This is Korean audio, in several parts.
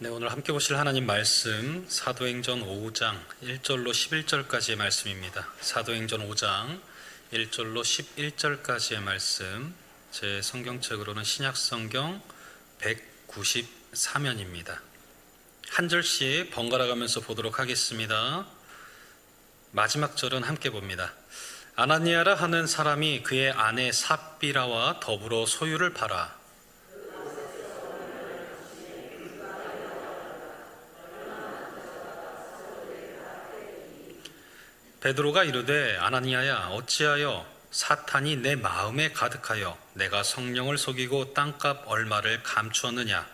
네, 오늘 함께 보실 하나님 말씀 사도행전 5장 1절로 11절까지의 말씀입니다. 사도행전 5장 1절로 11절까지의 말씀, 제 성경책으로는 신약성경 194면입니다. 한 절씩 번갈아 가면서 보도록 하겠습니다. 마지막 절은 함께 봅니다. 아나니아라 하는 사람이 그의 아내 삽비라와 더불어 소유를 팔아 베드로가 이르되 아나니아야 어찌하여 사탄이 내 마음에 가득하여 내가 성령을 속이고 땅값 얼마를 감추었느냐.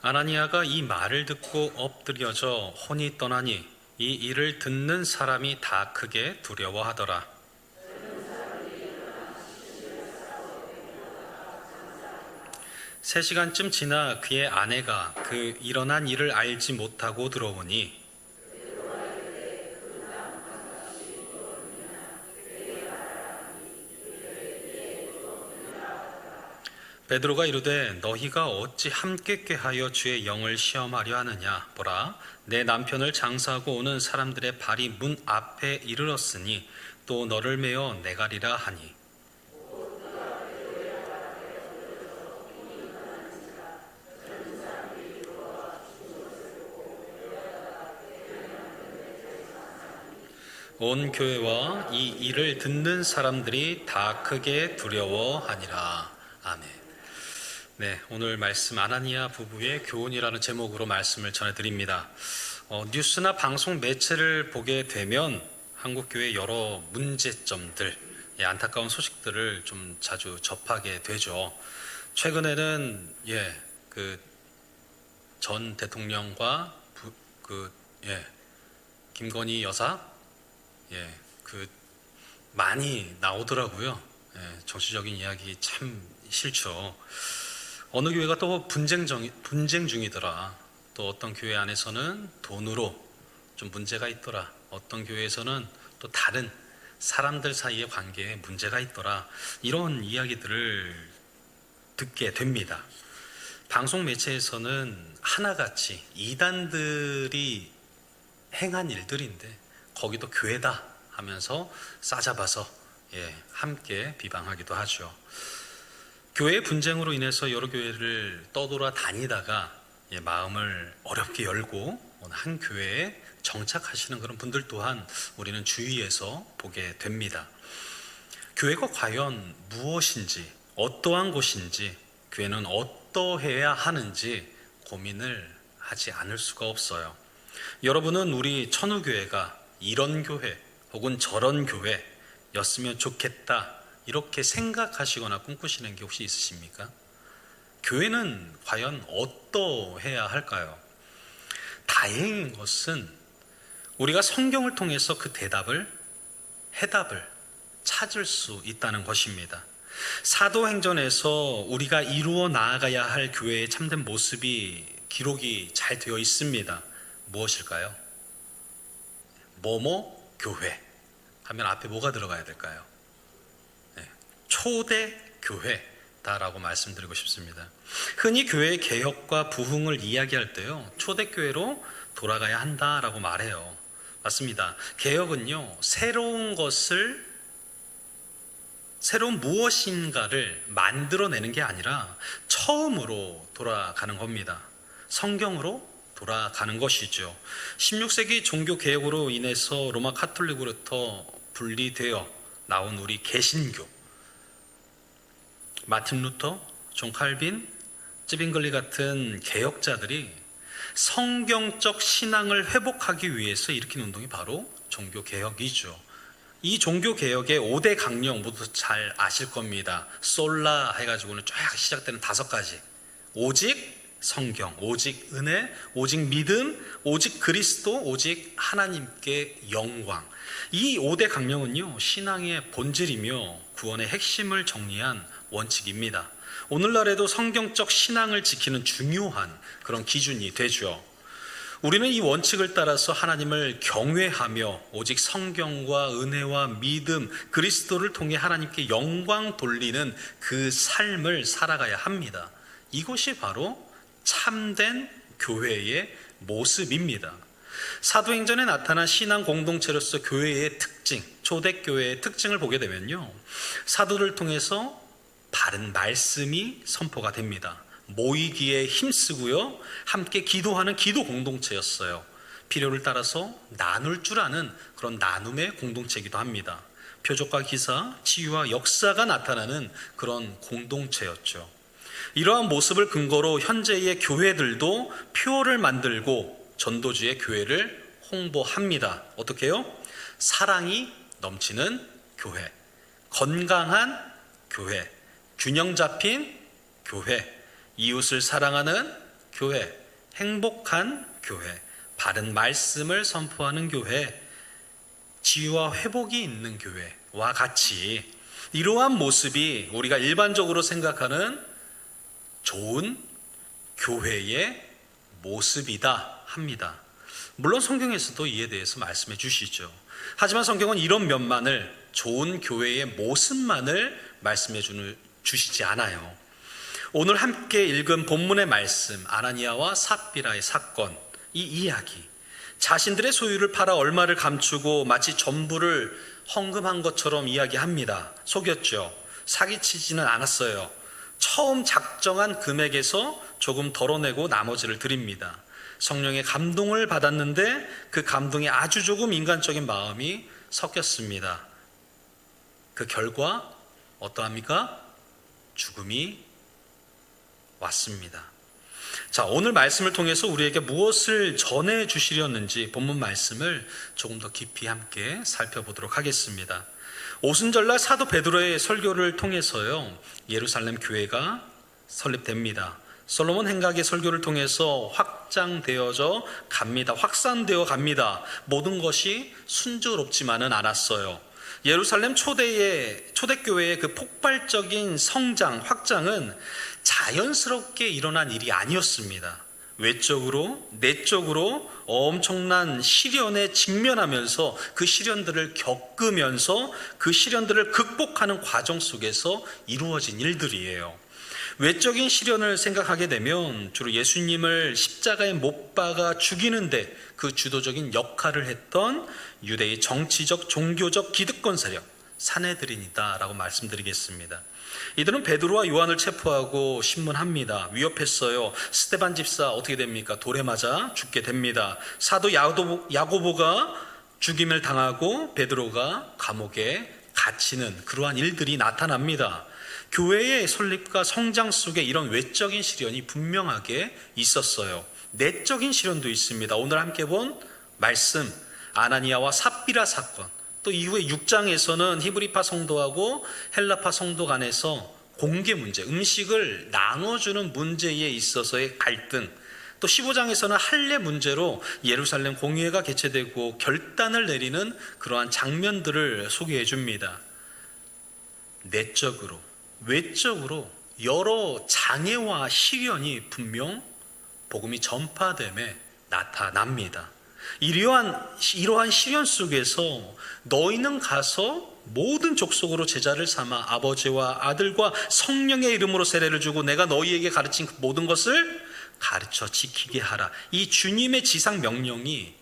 아나니아가 이 말을 듣고 엎드려져 혼이 떠나니 이 일을 듣는 사람이 다 크게 두려워하더라. 3시간쯤 지나 그의 아내가 그 일어난 일을 알지 못하고 들어오니 베드로가 이르되 너희가 어찌 함께 꾀하여 주의 영을 시험하려 하느냐. 보라, 내 남편을 장사하고 오는 사람들의 발이 문 앞에 이르렀으니 또 너를 메어 내가리라 하니 온 교회와 이 일을 듣는 사람들이 다 크게 두려워하니라. 아멘. 네, 오늘 말씀 아나니아 부부의 교훈이라는 제목으로 말씀을 전해드립니다. 뉴스나 방송 매체를 보게 되면 한국교회 여러 문제점들, 안타까운 소식들을 좀 자주 접하게 되죠. 최근에는 전 대통령과 김건희 여사 많이 나오더라고요. 정치적인 이야기 참 싫죠. 어느 교회가 또 분쟁 중이더라. 또 어떤 교회 안에서는 돈으로 좀 문제가 있더라. 어떤 교회에서는 또 다른 사람들 사이의 관계에 문제가 있더라. 이런 이야기들을 듣게 됩니다. 방송 매체에서는 하나같이 이단들이 행한 일들인데 거기도 교회다 하면서 싸잡아서 함께 비방하기도 하죠. 교회 분쟁으로 인해서 여러 교회를 떠돌아 다니다가 마음을 어렵게 열고 한 교회에 정착하시는 그런 분들 또한 우리는 주위에서 보게 됩니다. 교회가 과연 무엇인지, 어떠한 곳인지, 교회는 어떠해야 하는지 고민을 하지 않을 수가 없어요. 여러분은 우리 천우교회가 이런 교회 혹은 저런 교회였으면 좋겠다 이렇게 생각하시거나 꿈꾸시는 게 혹시 있으십니까? 교회는 과연 어떠해야 할까요? 다행인 것은 우리가 성경을 통해서 그 해답을 찾을 수 있다는 것입니다. 사도행전에서 우리가 이루어 나아가야 할 교회의 참된 모습이 기록이 잘 되어 있습니다. 무엇일까요? 뭐뭐 교회 하면 앞에 뭐가 들어가야 될까요? 초대 교회다라고 말씀드리고 싶습니다. 흔히 교회의 개혁과 부흥을 이야기할 때요, 초대교회로 돌아가야 한다라고 말해요. 맞습니다. 개혁은요, 새로운 무엇인가를 만들어내는 게 아니라 처음으로 돌아가는 겁니다. 성경으로 돌아가는 것이죠. 16세기 종교개혁으로 인해서 로마 카톨릭으로부터 분리되어 나온 우리 개신교, 마틴 루터, 존 칼빈, 찌빙글리 같은 개혁자들이 성경적 신앙을 회복하기 위해서 일으킨 운동이 바로 종교개혁이죠. 이 종교개혁의 5대 강령 모두 잘 아실 겁니다. 솔라 해가지고는 쫙 시작되는 5가지. 오직 성경, 오직 은혜, 오직 믿음, 오직 그리스도, 오직 하나님께 영광. 이 5대 강령은요, 신앙의 본질이며 구원의 핵심을 정리한 원칙입니다. 오늘날에도 성경적 신앙을 지키는 중요한 그런 기준이 되죠. 우리는 이 원칙을 따라서 하나님을 경외하며 오직 성경과 은혜와 믿음, 그리스도를 통해 하나님께 영광 돌리는 그 삶을 살아가야 합니다. 이것이 바로 참된 교회의 모습입니다. 사도행전에 나타난 신앙 공동체로서 교회의 특징, 초대교회의 특징을 보게 되면요, 사도를 통해서 바른 말씀이 선포가 됩니다. 모이기에 힘쓰고요, 함께 기도하는 기도 공동체였어요. 필요를 따라서 나눌 줄 아는 그런 나눔의 공동체이기도 합니다. 표적과 기사, 치유와 역사가 나타나는 그런 공동체였죠. 이러한 모습을 근거로 현재의 교회들도 표를 만들고 전도지의 교회를 홍보합니다. 어떻게 해요? 사랑이 넘치는 교회, 건강한 교회, 균형 잡힌 교회, 이웃을 사랑하는 교회, 행복한 교회, 바른 말씀을 선포하는 교회, 치유와 회복이 있는 교회와 같이 이러한 모습이 우리가 일반적으로 생각하는 좋은 교회의 모습이다 합니다. 물론 성경에서도 이에 대해서 말씀해 주시죠. 하지만 성경은 이런 면만을, 좋은 교회의 모습만을 말씀해 주시지 않아요. 오늘 함께 읽은 본문의 말씀, 아나니아와 삽비라의 사건, 이 이야기, 자신들의 소유를 팔아 얼마를 감추고 마치 전부를 헌금한 것처럼 이야기합니다. 속였죠. 사기치지는 않았어요. 처음 작정한 금액에서 조금 덜어내고 나머지를 드립니다. 성령의 감동을 받았는데 그 감동에 아주 조금 인간적인 마음이 섞였습니다. 그 결과 어떠합니까? 죽음이 왔습니다. 자, 오늘 말씀을 통해서 우리에게 무엇을 전해 주시려는지 본문 말씀을 조금 더 깊이 함께 살펴보도록 하겠습니다. 오순절날 사도 베드로의 설교를 통해서요, 예루살렘 교회가 설립됩니다. 솔로몬 행각의 설교를 통해서 확장되어져 갑니다. 확산되어 갑니다. 모든 것이 순조롭지만은 않았어요. 예루살렘 초대교회의 그 폭발적인 성장, 확장은 자연스럽게 일어난 일이 아니었습니다. 외적으로, 내적으로 엄청난 시련에 직면하면서 그 시련들을 겪으면서 그 시련들을 극복하는 과정 속에서 이루어진 일들이에요. 외적인 시련을 생각하게 되면 주로 예수님을 십자가에 못 박아 죽이는데 그 주도적인 역할을 했던 유대의 정치적, 종교적 기득권 세력 산헤드린이다라고 말씀드리겠습니다. 이들은 베드로와 요한을 체포하고 신문합니다. 위협했어요. 스데반 집사 어떻게 됩니까? 돌에 맞아 죽게 됩니다. 사도 야고보가 죽임을 당하고 베드로가 감옥에 갇히는 그러한 일들이 나타납니다. 교회의 설립과 성장 속에 이런 외적인 시련이 분명하게 있었어요. 내적인 시련도 있습니다. 오늘 함께 본 말씀, 아나니아와 삽비라 사건, 또 이후에 6장에서는 히브리파 성도하고 헬라파 성도 간에서 공개 문제, 음식을 나눠주는 문제에 있어서의 갈등, 또 15장에서는 할례 문제로 예루살렘 공회가 개최되고 결단을 내리는 그러한 장면들을 소개해 줍니다. 내적으로, 외적으로 여러 장애와 시련이 분명 복음이 전파됨에 나타납니다. 이러한 시련 속에서 너희는 가서 모든 족속으로 제자를 삼아 아버지와 아들과 성령의 이름으로 세례를 주고 내가 너희에게 가르친 그 모든 것을 가르쳐 지키게 하라. 이 주님의 지상 명령이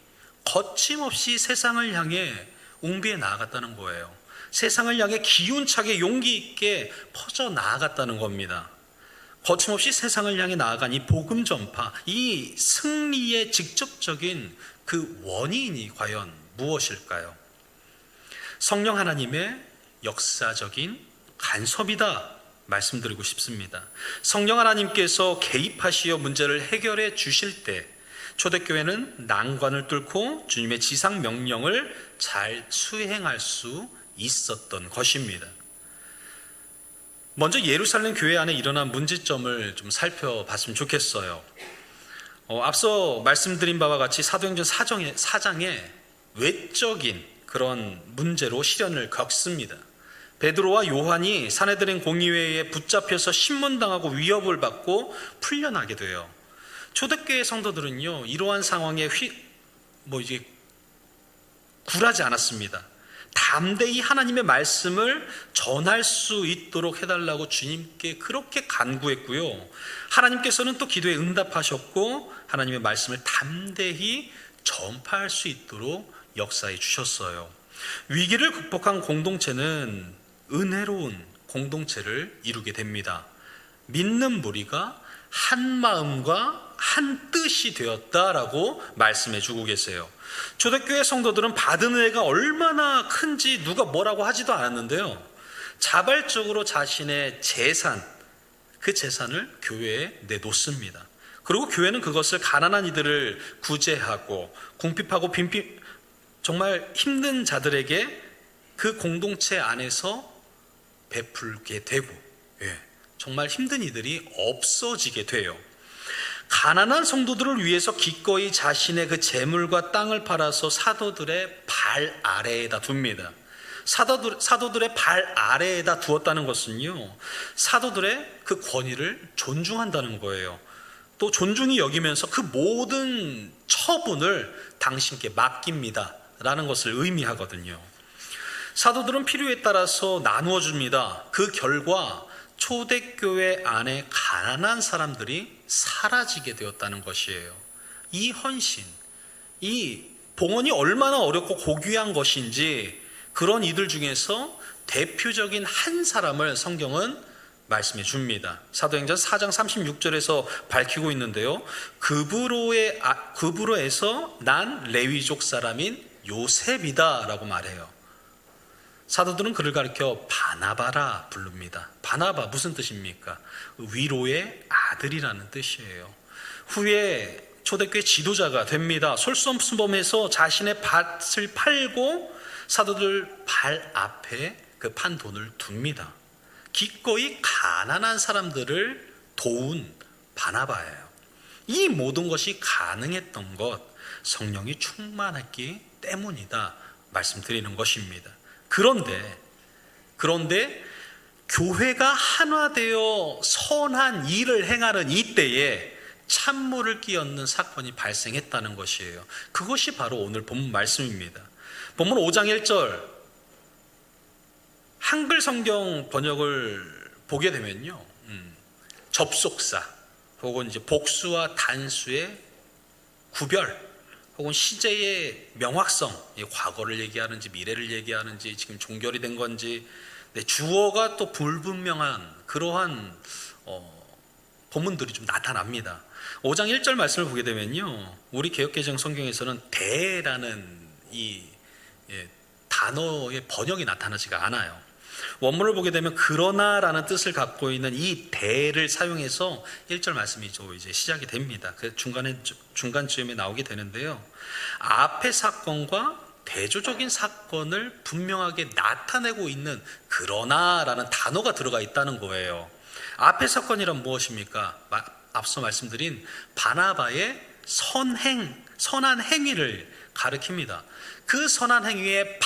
거침없이 세상을 향해 웅비해 나아갔다는 거예요. 세상을 향해 기운차게 용기 있게 퍼져 나아갔다는 겁니다. 거침없이 세상을 향해 나아간 이 복음 전파, 이 승리의 직접적인 그 원인이 과연 무엇일까요? 성령 하나님의 역사적인 간섭이다 말씀드리고 싶습니다. 성령 하나님께서 개입하시어 문제를 해결해 주실 때 초대교회는 난관을 뚫고 주님의 지상 명령을 잘 수행할 수 있었던 것입니다. 먼저 예루살렘 교회 안에 일어난 문제점을 좀 살펴봤으면 좋겠어요. 앞서 말씀드린 바와 같이 사도행전 4장에 외적인 그런 문제로 시련을 겪습니다. 베드로와 요한이 산헤드린 공의회에 붙잡혀서 신문당하고 위협을 받고 풀려나게 돼요. 초대교회 성도들은요, 이러한 상황에 이제 굴하지 않았습니다. 담대히 하나님의 말씀을 전할 수 있도록 해달라고 주님께 그렇게 간구했고요. 하나님께서는 또 기도에 응답하셨고 하나님의 말씀을 담대히 전파할 수 있도록 역사해 주셨어요. 위기를 극복한 공동체는 은혜로운 공동체를 이루게 됩니다. 믿는 무리가 한 마음과 한 뜻이 되었다라고 말씀해 주고 계세요. 초대교회 성도들은 받은 은혜가 얼마나 큰지 누가 뭐라고 하지도 않았는데요, 자발적으로 자신의 재산, 그 재산을 교회에 내놓습니다. 그리고 교회는 그것을 가난한 이들을 구제하고 궁핍하고 정말 힘든 자들에게 그 공동체 안에서 베풀게 되고, 정말 힘든 이들이 없어지게 돼요. 가난한 성도들을 위해서 기꺼이 자신의 그 재물과 땅을 팔아서 사도들의 발 아래에다 둡니다. 사도들의 발 아래에다 두었다는 것은요, 사도들의 그 권위를 존중한다는 거예요. 또 존중히 여기면서 그 모든 처분을 당신께 맡깁니다 라는 것을 의미하거든요. 사도들은 필요에 따라서 나누어 줍니다. 그 결과 초대교회 안에 가난한 사람들이 사라지게 되었다는 것이에요. 이 헌신, 이 봉헌이 얼마나 어렵고 고귀한 것인지 그런 이들 중에서 대표적인 한 사람을 성경은 말씀해 줍니다. 사도행전 4장 36절에서 밝히고 있는데요, 그브로에서 난 레위족 사람인 요셉이다 라고 말해요. 사도들은 그를 가리켜 바나바라 부릅니다. 바나바 무슨 뜻입니까? 위로의 아들이라는 뜻이에요. 후에 초대교회 지도자가 됩니다. 솔선수범해서 자신의 밭을 팔고 사도들 발 앞에 그 판 돈을 둡니다. 기꺼이 가난한 사람들을 도운 바나바예요. 이 모든 것이 가능했던 것, 성령이 충만했기 때문이다 말씀드리는 것입니다. 그런데 교회가 하나되어 선한 일을 행하는 이때에 찬물을 끼얹는 사건이 발생했다는 것이에요. 그것이 바로 오늘 본문 말씀입니다. 본문 5장 1절 한글 성경 번역을 보게 되면요, 접속사 혹은 이제 복수와 단수의 구별 혹은 시제의 명확성, 과거를 얘기하는지 미래를 얘기하는지 지금 종결이 된 건지, 주어가 또 불분명한 그러한 본문들이 좀 나타납니다. 5장 1절 말씀을 보게 되면요, 우리 개역개정 성경에서는 대라는 이 단어의 번역이 나타나지가 않아요. 원문을 보게 되면 그러나라는 뜻을 갖고 있는 이 대를 사용해서 1절 말씀이 이제 시작이 됩니다. 그 중간쯤에 나오게 되는데요, 앞의 사건과 대조적인 사건을 분명하게 나타내고 있는 그러나라는 단어가 들어가 있다는 거예요. 앞의 사건이란 무엇입니까? 앞서 말씀드린 바나바의 선한 행위를 가리킵니다. 그 선한 행위에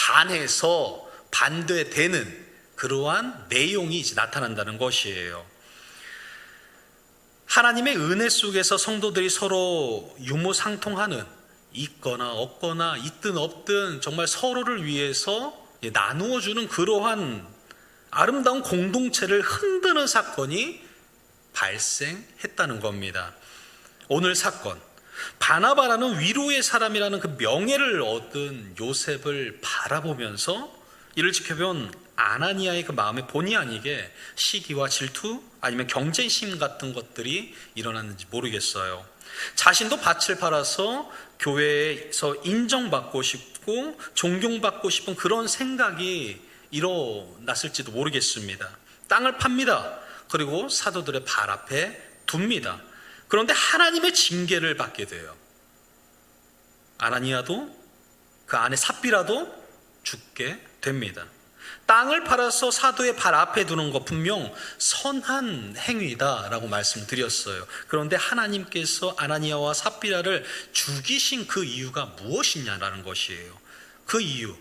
반대되는 그러한 내용이 이제 나타난다는 것이에요. 하나님의 은혜 속에서 성도들이 서로 유무상통하는, 있거나 없거나 있든 없든 정말 서로를 위해서 나누어 주는 그러한 아름다운 공동체를 흔드는 사건이 발생했다는 겁니다. 오늘 사건, 바나바라는 위로의 사람이라는 그 명예를 얻은 요셉을 바라보면서 이를 지켜본 아나니아의 그 마음에 본의 아니게 시기와 질투 아니면 경쟁심 같은 것들이 일어났는지 모르겠어요. 자신도 밭을 팔아서 교회에서 인정받고 싶고 존경받고 싶은 그런 생각이 일어났을지도 모르겠습니다. 땅을 팝니다. 그리고 사도들의 발 앞에 둡니다. 그런데 하나님의 징계를 받게 돼요. 아나니아도 그 아내 삽비라도 죽게 됩니다. 땅을 팔아서 사도의 발 앞에 두는 것 분명 선한 행위다라고 말씀드렸어요. 그런데 하나님께서 아나니아와 삽비라를 죽이신 그 이유가 무엇이냐라는 것이에요. 그 이유,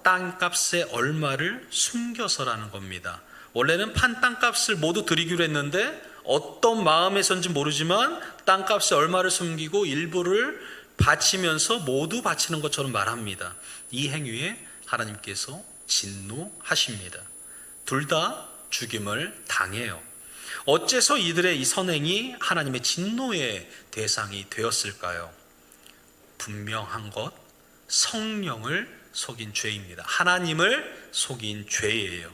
땅값의 얼마를 숨겨서라는 겁니다. 원래는 판 땅값을 모두 드리기로 했는데 어떤 마음에선지 모르지만 땅값에 얼마를 숨기고 일부를 바치면서 모두 바치는 것처럼 말합니다. 이 행위에 하나님께서 진노하십니다. 둘 다 죽임을 당해요. 어째서 이들의 이 선행이 하나님의 진노의 대상이 되었을까요? 분명한 것, 성령을 속인 죄입니다. 하나님을 속인 죄예요.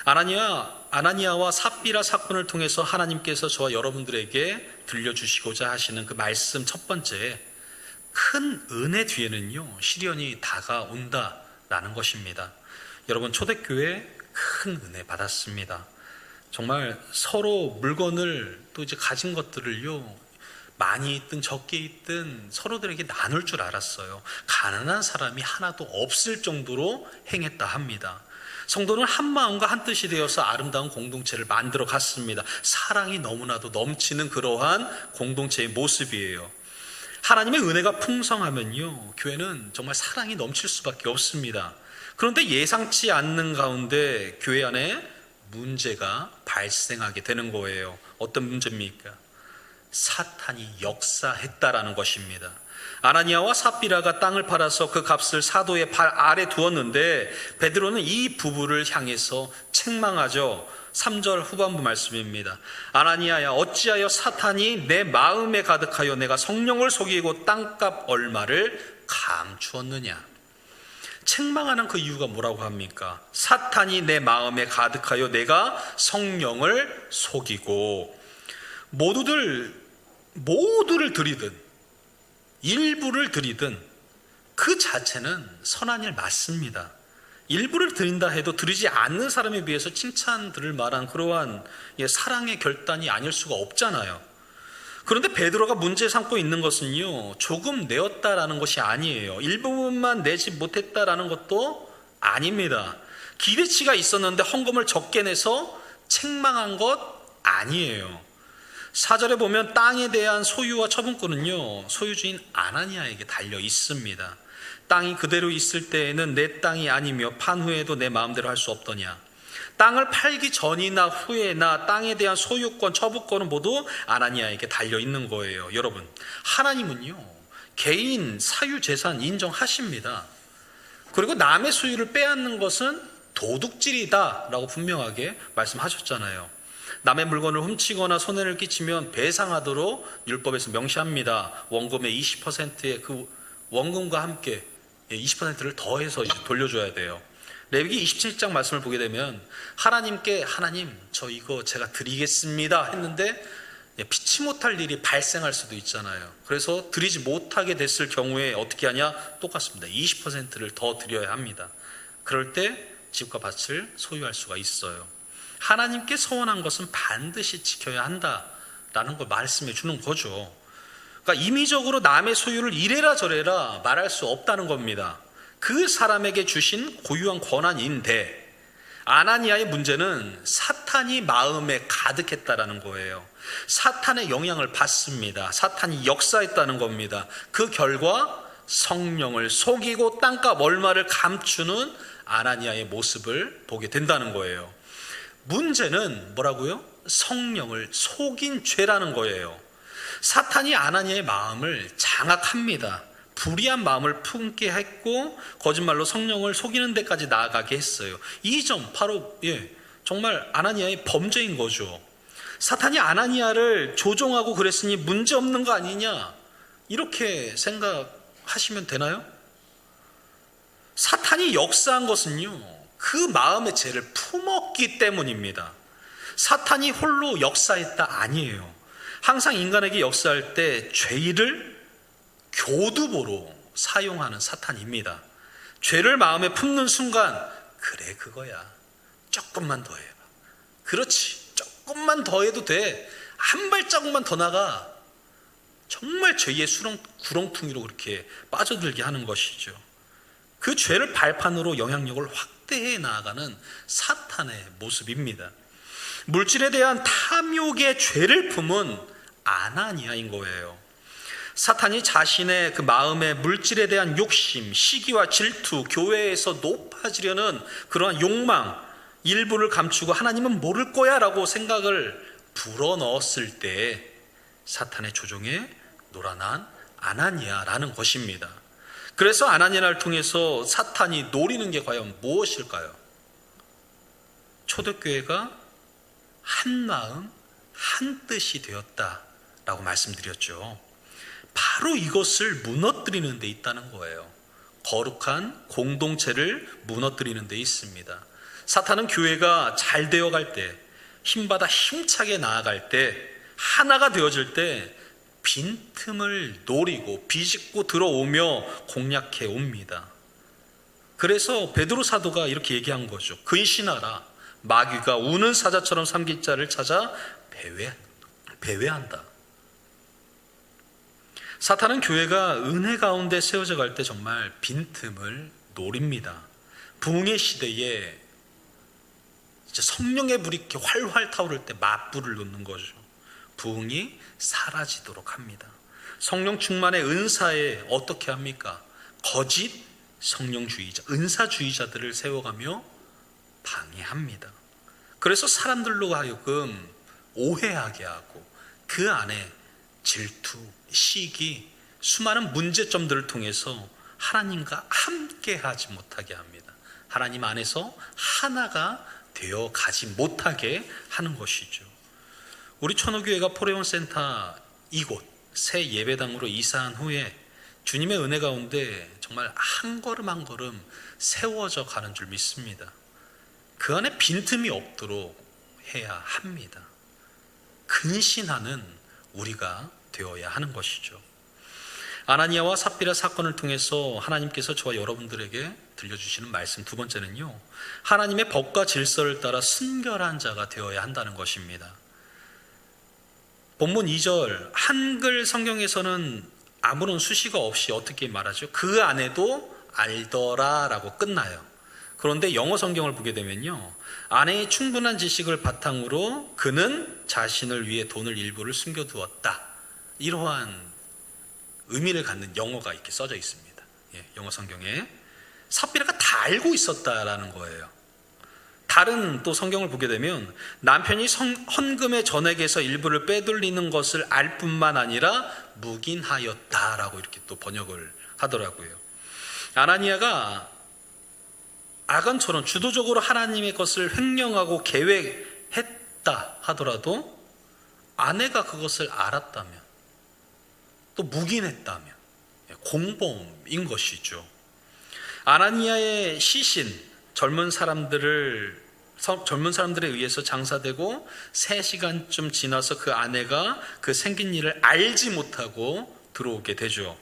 아나니아와 삽비라 사건을 통해서 하나님께서 저와 여러분들에게 들려주시고자 하시는 그 말씀 첫 번째, 큰 은혜 뒤에는요 시련이 다가온다라는 것입니다. 여러분, 초대교회 큰 은혜 받았습니다. 정말 서로 물건을 또 이제 가진 것들을요 많이 있든 적게 있든 서로들에게 나눌 줄 알았어요. 가난한 사람이 하나도 없을 정도로 행했다 합니다. 성도는 한 마음과 한 뜻이 되어서 아름다운 공동체를 만들어 갔습니다. 사랑이 너무나도 넘치는 그러한 공동체의 모습이에요. 하나님의 은혜가 풍성하면요 교회는 정말 사랑이 넘칠 수밖에 없습니다. 그런데 예상치 않는 가운데 교회 안에 문제가 발생하게 되는 거예요. 어떤 문제입니까? 사탄이 역사했다라는 것입니다. 아나니아와 삽비라가 땅을 팔아서 그 값을 사도의 발 아래 두었는데 베드로는 이 부부를 향해서 책망하죠. 3절 후반부 말씀입니다. 아나니아야, 어찌하여 사탄이 내 마음에 가득하여 내가 성령을 속이고 땅값 얼마를 감추었느냐. 책망하는 그 이유가 뭐라고 합니까? 사탄이 내 마음에 가득하여 내가 성령을 속이고, 모두를 드리든 일부를 드리든 그 자체는 선한 일 맞습니다. 일부를 드린다 해도 드리지 않는 사람에 비해서 칭찬 들을 만한 그러한 사랑의 결단이 아닐 수가 없잖아요. 그런데 베드로가 문제 삼고 있는 것은요 조금 내었다라는 것이 아니에요. 일부분만 내지 못했다라는 것도 아닙니다. 기대치가 있었는데 헌금을 적게 내서 책망한 것 아니에요. 4절에 보면 땅에 대한 소유와 처분권은요 소유주인 아나니아에게 달려 있습니다. 땅이 그대로 있을 때에는 내 땅이 아니며 판 후에도 내 마음대로 할 수 없더냐. 땅을 팔기 전이나 후에나 땅에 대한 소유권, 처분권은 모두 아나니아에게 달려 있는 거예요. 여러분, 하나님은요 개인 사유재산 인정하십니다. 그리고 남의 소유를 빼앗는 것은 도둑질이다 라고 분명하게 말씀하셨잖아요. 남의 물건을 훔치거나 손해를 끼치면 배상하도록 율법에서 명시합니다. 원금의 20%의 그 원금과 함께 20%를 더해서 이제 돌려줘야 돼요. 레위기 27장 말씀을 보게 되면 하나님께 하나님 저 이거 제가 드리겠습니다 했는데 피치 못할 일이 발생할 수도 있잖아요. 그래서 드리지 못하게 됐을 경우에 어떻게 하냐? 똑같습니다. 20%를 더 드려야 합니다. 그럴 때 집과 밭을 소유할 수가 있어요. 하나님께 서원한 것은 반드시 지켜야 한다라는 걸 말씀해 주는 거죠. 그러니까 임의적으로 남의 소유를 이래라 저래라 말할 수 없다는 겁니다. 그 사람에게 주신 고유한 권한인데 아나니아의 문제는 사탄이 마음에 가득했다라는 거예요. 사탄의 영향을 받습니다. 사탄이 역사했다는 겁니다. 그 결과 성령을 속이고 땅값 얼마를 감추는 아나니아의 모습을 보게 된다는 거예요. 문제는 뭐라고요? 성령을 속인 죄라는 거예요. 사탄이 아나니아의 마음을 장악합니다. 불의한 마음을 품게 했고 거짓말로 성령을 속이는 데까지 나아가게 했어요. 이 점 바로 정말 아나니아의 범죄인 거죠. 사탄이 아나니아를 조종하고 그랬으니 문제없는 거 아니냐 이렇게 생각하시면 되나요? 사탄이 역사한 것은요 그 마음의 죄를 품었기 때문입니다. 사탄이 홀로 역사했다 아니에요. 항상 인간에게 역사할 때 죄를 교두보로 사용하는 사탄입니다. 죄를 마음에 품는 순간 그래 그거야 조금만 더 해봐. 그렇지 조금만 더 해도 돼. 한 발자국만 더 나가. 정말 죄의 구렁텅이로 그렇게 빠져들게 하는 것이죠. 그 죄를 발판으로 영향력을 확대해 나아가는 사탄의 모습입니다. 물질에 대한 탐욕의 죄를 품은 아나니아인 거예요. 사탄이 자신의 그 마음의 물질에 대한 욕심, 시기와 질투, 교회에서 높아지려는 그러한 욕망, 일부를 감추고 하나님은 모를 거야 라고 생각을 불어넣었을 때 사탄의 조종에 놀아난 아나니아라는 것입니다. 그래서 아나니아를 통해서 사탄이 노리는 게 과연 무엇일까요? 초대교회가 한 마음 한 뜻이 되었다라고 말씀드렸죠. 바로 이것을 무너뜨리는 데 있다는 거예요. 거룩한 공동체를 무너뜨리는 데 있습니다. 사탄은 교회가 잘 되어갈 때, 힘받아 힘차게 나아갈 때, 하나가 되어질 때 빈틈을 노리고 비집고 들어오며 공략해 옵니다. 그래서 베드로 사도가 이렇게 얘기한 거죠. 근신하라. 마귀가 우는 사자처럼 삼킬 자를 찾아 배회한다. 사탄은 교회가 은혜 가운데 세워져 갈 때 정말 빈틈을 노립니다. 부흥의 시대에 성령의 불이 이렇게 활활 타오를 때 맞불을 놓는 거죠. 부흥이 사라지도록 합니다. 성령 충만의 은사에 어떻게 합니까? 거짓 성령주의자, 은사주의자들을 세워가며 방해합니다. 그래서 사람들로 하여금 오해하게 하고 그 안에 질투, 시기, 수많은 문제점들을 통해서 하나님과 함께하지 못하게 합니다. 하나님 안에서 하나가 되어 가지 못하게 하는 것이죠. 우리 천호교회가 포레온센터 이곳 새 예배당으로 이사한 후에 주님의 은혜 가운데 정말 한 걸음 한 걸음 세워져 가는 줄 믿습니다. 그 안에 빈틈이 없도록 해야 합니다. 근신하는 우리가 되어야 하는 것이죠. 아나니아와 삽비라 사건을 통해서 하나님께서 저와 여러분들에게 들려주시는 말씀 두 번째는요, 하나님의 법과 질서를 따라 순결한 자가 되어야 한다는 것입니다. 본문 2절 한글 성경에서는 아무런 수식어 없이 어떻게 말하죠? 그 안에도 알더라 라고 끝나요. 그런데 영어 성경을 보게 되면요, 아내의 충분한 지식을 바탕으로 그는 자신을 위해 돈을 일부를 숨겨두었다, 이러한 의미를 갖는 영어가 이렇게 써져 있습니다. 영어 성경에 삽비라가 다 알고 있었다라는 거예요. 다른 또 성경을 보게 되면 남편이 헌금의 전액에서 일부를 빼돌리는 것을 알 뿐만 아니라 묵인하였다라고 이렇게 또 번역을 하더라고요. 아나니아가 아간처럼 주도적으로 하나님의 것을 횡령하고 계획했다 하더라도 아내가 그것을 알았다면, 또 묵인했다면 공범인 것이죠. 아나니아의 시신, 젊은 사람들에 의해서 장사되고 3시간쯤 지나서 그 아내가 그 생긴 일을 알지 못하고 들어오게 되죠.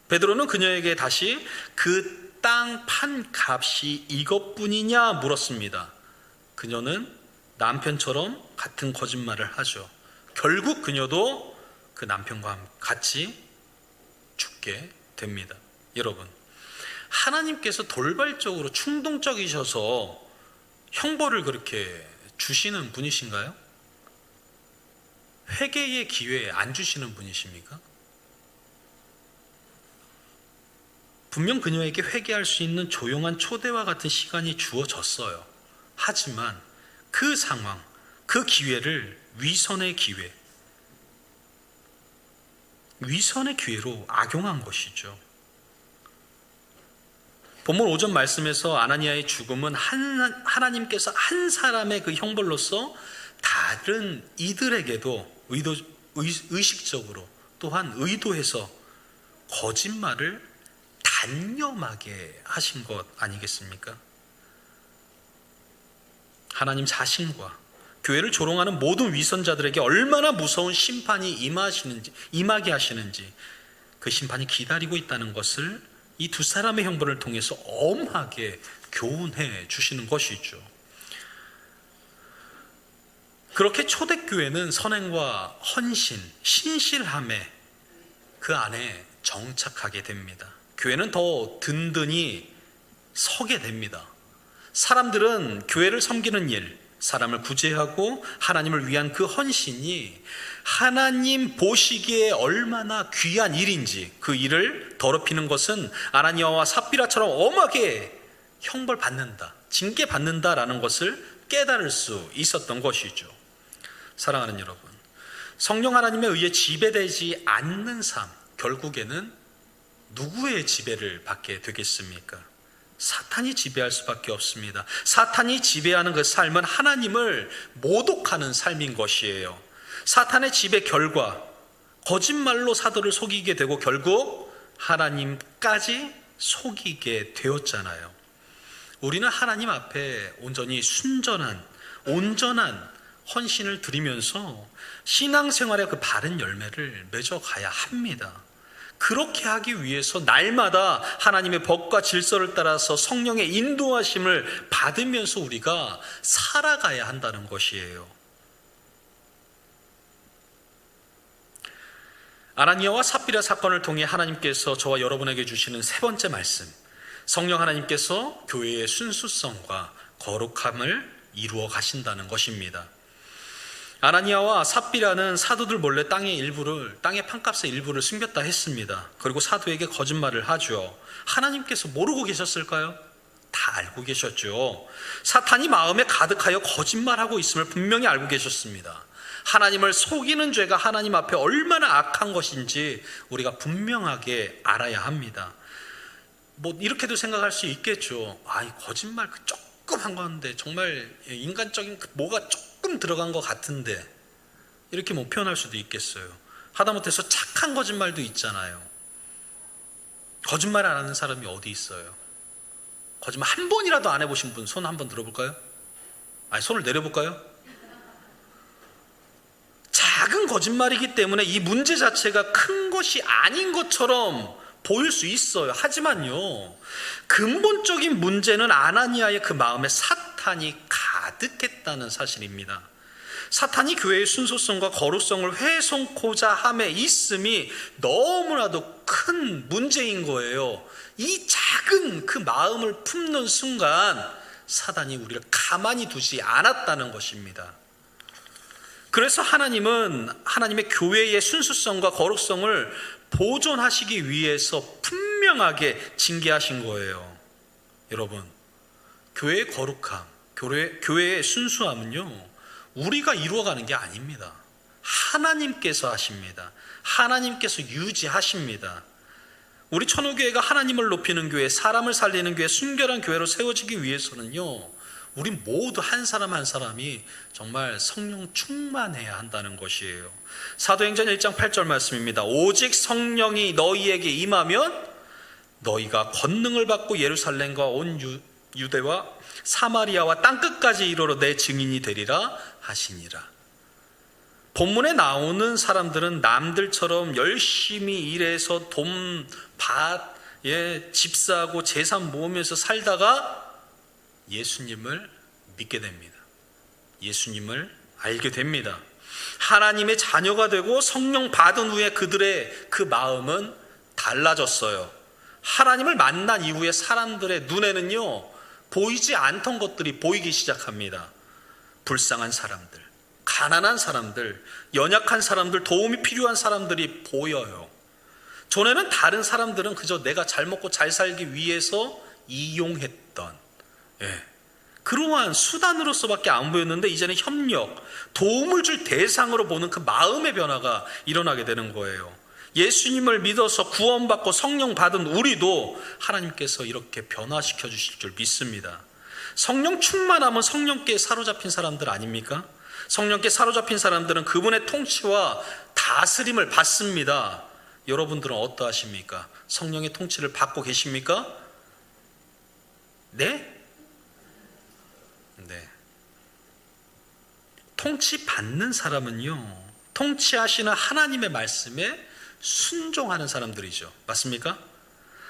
베드로는 그녀에게 다시 그 땅 판 값이 이것뿐이냐 물었습니다. 그녀는 남편처럼 같은 거짓말을 하죠. 결국 그녀도 그 남편과 같이 죽게 됩니다. 여러분, 하나님께서 돌발적으로 충동적이셔서 형벌을 그렇게 주시는 분이신가요? 회개의 기회 안 주시는 분이십니까? 분명 그녀에게 회개할 수 있는 조용한 초대와 같은 시간이 주어졌어요. 하지만 그 상황, 그 기회를 위선의 기회로 악용한 것이죠. 본문 5절 말씀에서 아나니아의 죽음은 하나님께서 한 사람의 그 형벌로서 다른 이들에게도 의식적으로 또한 의도해서 거짓말을 단념하게 하신 것 아니겠습니까? 하나님 자신과 교회를 조롱하는 모든 위선자들에게 얼마나 무서운 심판이 임하게 하시는지, 그 심판이 기다리고 있다는 것을 이 두 사람의 형벌을 통해서 엄하게 교훈해 주시는 것이죠. 그렇게 초대교회는 선행과 헌신, 신실함에 그 안에 정착하게 됩니다. 교회는 더 든든히 서게 됩니다. 사람들은 교회를 섬기는 일, 사람을 구제하고 하나님을 위한 그 헌신이 하나님 보시기에 얼마나 귀한 일인지, 그 일을 더럽히는 것은 아나니아와 삽비라처럼 엄하게 형벌받는다, 징계받는다라는 것을 깨달을 수 있었던 것이죠. 사랑하는 여러분, 성령 하나님에 의해 지배되지 않는 삶, 결국에는 누구의 지배를 받게 되겠습니까? 사탄이 지배할 수밖에 없습니다. 사탄이 지배하는 그 삶은 하나님을 모독하는 삶인 것이에요. 사탄의 지배 결과 거짓말로 사도를 속이게 되고 결국 하나님까지 속이게 되었잖아요. 우리는 하나님 앞에 온전히 온전한 헌신을 드리면서 신앙생활의 그 바른 열매를 맺어가야 합니다. 그렇게 하기 위해서 날마다 하나님의 법과 질서를 따라서 성령의 인도하심을 받으면서 우리가 살아가야 한다는 것이에요. 아나니아와 삽비라 사건을 통해 하나님께서 저와 여러분에게 주시는 세 번째 말씀, 성령 하나님께서 교회의 순수성과 거룩함을 이루어 가신다는 것입니다. 아나니아와 삽비라는 사도들 몰래 땅의 판값의 일부를 숨겼다 했습니다. 그리고 사도에게 거짓말을 하죠. 하나님께서 모르고 계셨을까요? 다 알고 계셨죠. 사탄이 마음에 가득하여 거짓말하고 있음을 분명히 알고 계셨습니다. 하나님을 속이는 죄가 하나님 앞에 얼마나 악한 것인지 우리가 분명하게 알아야 합니다. 이렇게도 생각할 수 있겠죠. 거짓말 조금 한 건데 정말 인간적인 뭐가 조금 들어간 것 같은데, 이렇게 표현할 수도 있겠어요. 하다못해서 착한 거짓말도 있잖아요. 거짓말 안 하는 사람이 어디 있어요? 거짓말 한 번이라도 안 해보신 분 손 한번 들어볼까요? 손을 내려볼까요? 작은 거짓말이기 때문에 이 문제 자체가 큰 것이 아닌 것처럼 보일 수 있어요. 하지만요, 근본적인 문제는 아나니아의 그 마음에 사탄이 가득했다는 사실입니다. 사탄이 교회의 순수성과 거룩성을 훼손코자 함에 있음이 너무나도 큰 문제인 거예요. 이 작은 그 마음을 품는 순간 사탄이 우리를 가만히 두지 않았다는 것입니다. 그래서 하나님은 하나님의 교회의 순수성과 거룩성을 보존하시기 위해서 분명하게 징계하신 거예요. 여러분, 교회의 거룩함, 교회의 순수함은요, 우리가 이루어가는 게 아닙니다. 하나님께서 하십니다. 하나님께서 유지하십니다. 우리 천호교회가 하나님을 높이는 교회, 사람을 살리는 교회, 순결한 교회로 세워지기 위해서는요, 우리 모두 한 사람 한 사람이 정말 성령 충만해야 한다는 것이에요. 사도행전 1장 8절 말씀입니다. 오직 성령이 너희에게 임하면 너희가 권능을 받고 예루살렘과 온 유대와 사마리아와 땅끝까지 이르러 내 증인이 되리라 하시니라. 본문에 나오는 사람들은 남들처럼 열심히 일해서 돈, 집 사고 재산 모으면서 살다가 예수님을 믿게 됩니다. 예수님을 알게 됩니다. 하나님의 자녀가 되고 성령 받은 후에 그들의 그 마음은 달라졌어요. 하나님을 만난 이후에 사람들의 눈에는요, 보이지 않던 것들이 보이기 시작합니다. 불쌍한 사람들, 가난한 사람들, 연약한 사람들, 도움이 필요한 사람들이 보여요. 전에는 다른 사람들은 그저 내가 잘 먹고 잘 살기 위해서 이용했던 그러한 수단으로서밖에 안 보였는데, 이제는 협력, 도움을 줄 대상으로 보는 그 마음의 변화가 일어나게 되는 거예요. 예수님을 믿어서 구원받고 성령 받은 우리도 하나님께서 이렇게 변화시켜 주실 줄 믿습니다. 성령 충만하면 성령께 사로잡힌 사람들 아닙니까? 성령께 사로잡힌 사람들은 그분의 통치와 다스림을 받습니다. 여러분들은 어떠하십니까? 성령의 통치를 받고 계십니까? 네? 네. 통치받는 사람은요, 통치하시는 하나님의 말씀에 순종하는 사람들이죠. 맞습니까?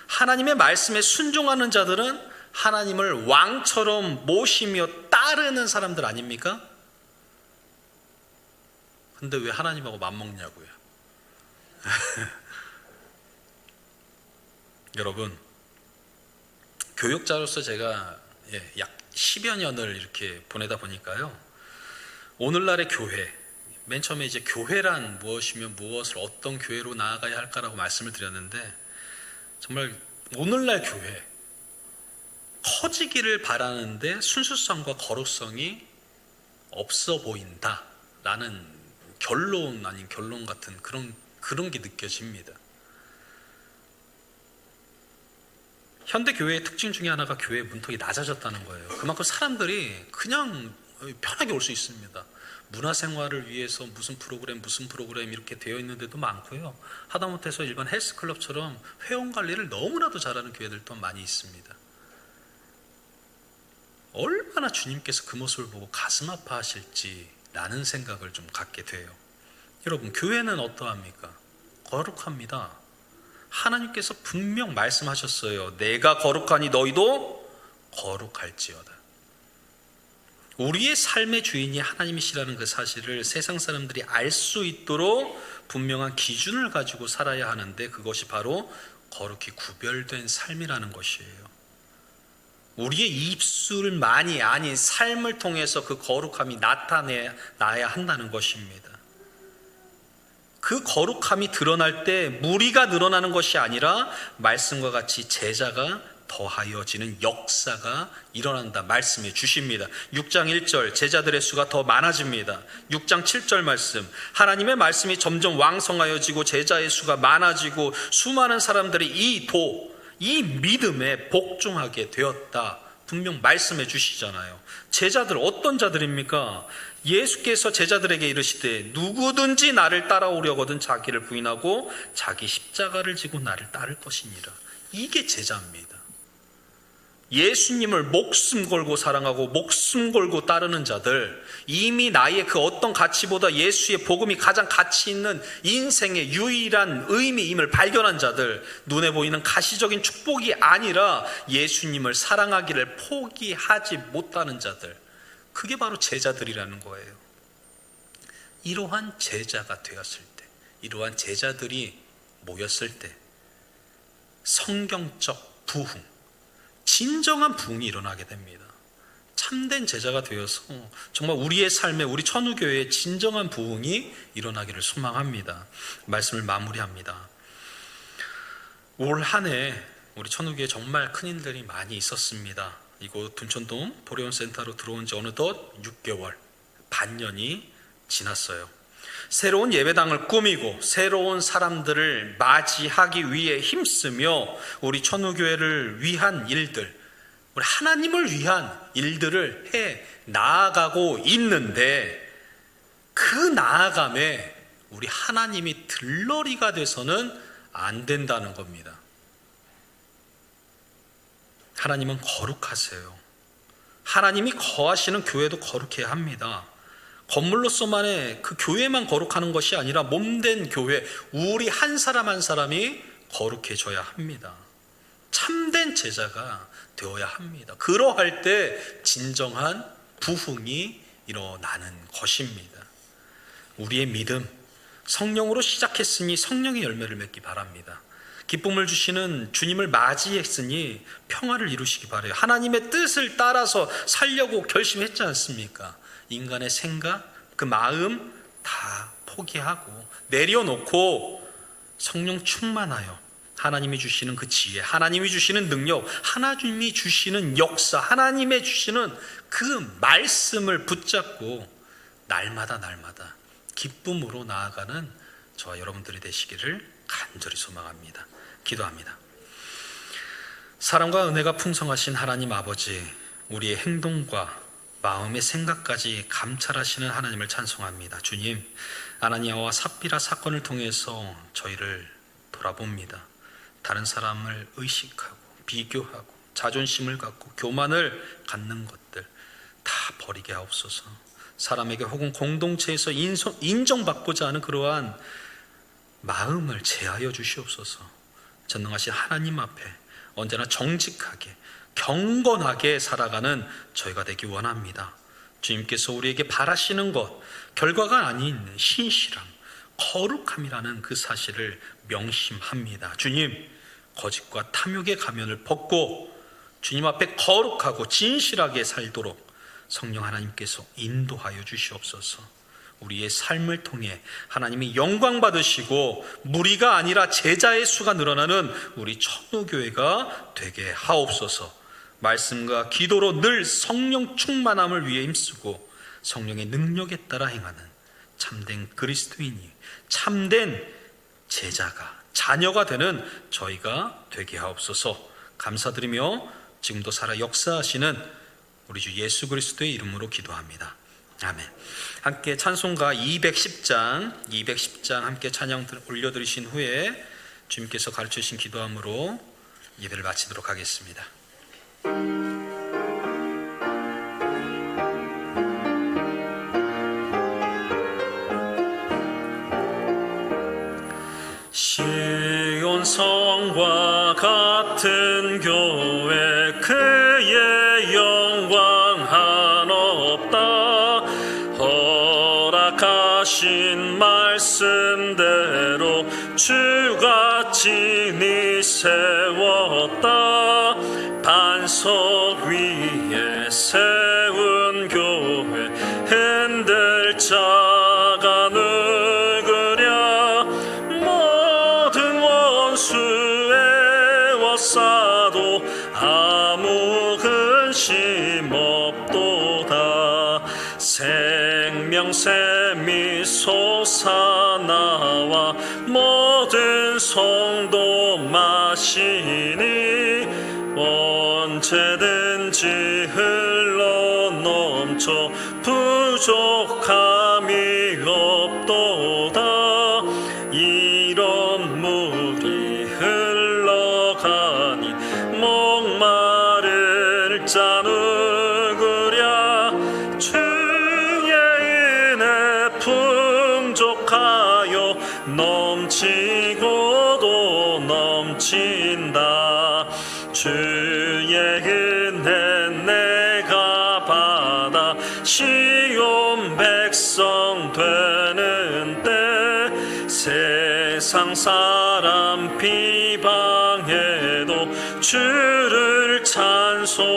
하나님의 말씀에 순종하는 자들은 하나님을 왕처럼 모시며 따르는 사람들 아닙니까? 근데 왜 하나님하고 맞먹냐고요? 여러분, 교육자로서 제가 약 10여 년을 이렇게 보내다 보니까요, 오늘날의 교회, 맨 처음에 이제 교회란 무엇이며 무엇을 어떤 교회로 나아가야 할까라고 말씀을 드렸는데, 정말 오늘날 교회 커지기를 바라는데 순수성과 거룩성이 없어 보인다 라는 결론 아닌 결론 같은 그런 게 느껴집니다. 현대 교회의 특징 중에 하나가 교회의 문턱이 낮아졌다는 거예요. 그만큼 사람들이 그냥 편하게 올 수 있습니다. 문화생활을 위해서 무슨 프로그램 이렇게 되어 있는 데도 많고요. 하다못해서 일반 헬스클럽처럼 회원관리를 너무나도 잘하는 교회들도 많이 있습니다. 얼마나 주님께서 그 모습을 보고 가슴 아파하실지 라는 생각을 좀 갖게 돼요. 여러분, 교회는 어떠합니까? 거룩합니다. 하나님께서 분명 말씀하셨어요. 내가 거룩하니 너희도 거룩할지어다. 우리의 삶의 주인이 하나님이시라는 그 사실을 세상 사람들이 알 수 있도록 분명한 기준을 가지고 살아야 하는데, 그것이 바로 거룩히 구별된 삶이라는 것이에요. 우리의 입술만이 아닌 삶을 통해서 그 거룩함이 나타나야 한다는 것입니다. 그 거룩함이 드러날 때 무리가 늘어나는 것이 아니라 말씀과 같이 제자가 더하여지는 역사가 일어난다 말씀해 주십니다. 6장 1절 제자들의 수가 더 많아집니다. 6장 7절 말씀, 하나님의 말씀이 점점 왕성하여지고 제자의 수가 많아지고 수많은 사람들이 이 믿음에 복종하게 되었다 분명 말씀해 주시잖아요. 제자들 어떤 자들입니까? 예수께서 제자들에게 이르시되 누구든지 나를 따라오려거든 자기를 부인하고 자기 십자가를 지고 나를 따를 것이니라. 이게 제자입니다. 예수님을 목숨 걸고 사랑하고 목숨 걸고 따르는 자들, 이미 나의 그 어떤 가치보다 예수의 복음이 가장 가치 있는 인생의 유일한 의미임을 발견한 자들, 눈에 보이는 가시적인 축복이 아니라 예수님을 사랑하기를 포기하지 못하는 자들, 그게 바로 제자들이라는 거예요. 이러한 제자가 되었을 때, 이러한 제자들이 모였을 때 성경적 부흥, 진정한 부흥이 일어나게 됩니다. 참된 제자가 되어서 정말 우리의 삶에, 우리 천우교회에 진정한 부흥이 일어나기를 소망합니다. 말씀을 마무리합니다. 올 한 해 우리 천우교회에 정말 큰 일들이 많이 있었습니다. 이곳 둔천동 보레온센터로 들어온 지 어느덧 6개월, 반년이 지났어요. 새로운 예배당을 꾸미고 새로운 사람들을 맞이하기 위해 힘쓰며 우리 천우교회를 위한 일들, 우리 하나님을 위한 일들을 해 나아가고 있는데, 그 나아감에 우리 하나님이 들러리가 돼서는 안 된다는 겁니다. 하나님은 거룩하세요. 하나님이 거하시는 교회도 거룩해야 합니다. 건물로서만의 그 교회만 거룩하는 것이 아니라 몸된 교회, 우리 한 사람 한 사람이 거룩해져야 합니다. 참된 제자가 되어야 합니다. 그러할 때 진정한 부흥이 일어나는 것입니다. 우리의 믿음, 성령으로 시작했으니 성령의 열매를 맺기 바랍니다. 기쁨을 주시는 주님을 맞이했으니 평화를 이루시기 바라요. 하나님의 뜻을 따라서 살려고 결심했지 않습니까? 인간의 생각, 그 마음 다 포기하고 내려놓고 성령 충만하여 하나님이 주시는 그 지혜, 하나님이 주시는 능력, 하나님이 주시는 역사, 하나님의 주시는 그 말씀을 붙잡고 날마다 기쁨으로 나아가는 저와 여러분들이 되시기를 간절히 소망합니다. 기도합니다. 사랑과 은혜가 풍성하신 하나님 아버지, 우리의 행동과 마음의 생각까지 감찰하시는 하나님을 찬송합니다. 주님, 아나니아와 삽비라 사건을 통해서 저희를 돌아봅니다. 다른 사람을 의식하고 비교하고 자존심을 갖고 교만을 갖는 것들 다 버리게 하옵소서. 사람에게 혹은 공동체에서 인정받고자 하는 그러한 마음을 제하여 주시옵소서. 전능하신 하나님 앞에 언제나 정직하게 경건하게 살아가는 저희가 되기 원합니다. 주님께서 우리에게 바라시는 것, 결과가 아닌 신실함, 거룩함이라는 그 사실을 명심합니다. 주님, 거짓과 탐욕의 가면을 벗고 주님 앞에 거룩하고 진실하게 살도록 성령 하나님께서 인도하여 주시옵소서. 우리의 삶을 통해 하나님이 영광 받으시고 무리가 아니라 제자의 수가 늘어나는 우리 천우교회가 되게 하옵소서. 말씀과 기도로 늘 성령 충만함을 위해 힘쓰고 성령의 능력에 따라 행하는 참된 그리스도인이, 참된 제자가, 자녀가 되는 저희가 되게 하옵소서. 감사드리며 지금도 살아 역사하시는 우리 주 예수 그리스도의 이름으로 기도합니다. 아멘. 함께 찬송가 210장 함께 찬양 올려드리신 후에 주님께서 가르쳐주신 기도함으로 예배를 마치도록 하겠습니다. 시온 성과 같은 교회, 그의 영광 한없다. 허락하신 말씀대로 주가 친히 세웠다. 반석 위에 세운 교회, 흔들 자가 누구랴. 모든 원수에 워싸도 아무 근심 없도다. 생명샘이 솟아나와 모든 성도 마시니 언제든지 흘러넘쳐 부족함이 없도다. 이런 물이 흘러가니 목마를 자 누구랴. 주의 은혜 풍족하여 넘치고도 넘친다. 주의 은혜 내가 받아 시온 백성 되는 때, 세상 사람 비방해도 주를 찬송하리라.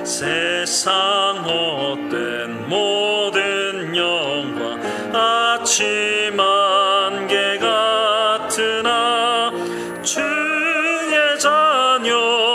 세상 헛된 모든 영광 아침 안개 같으나 주의 자녀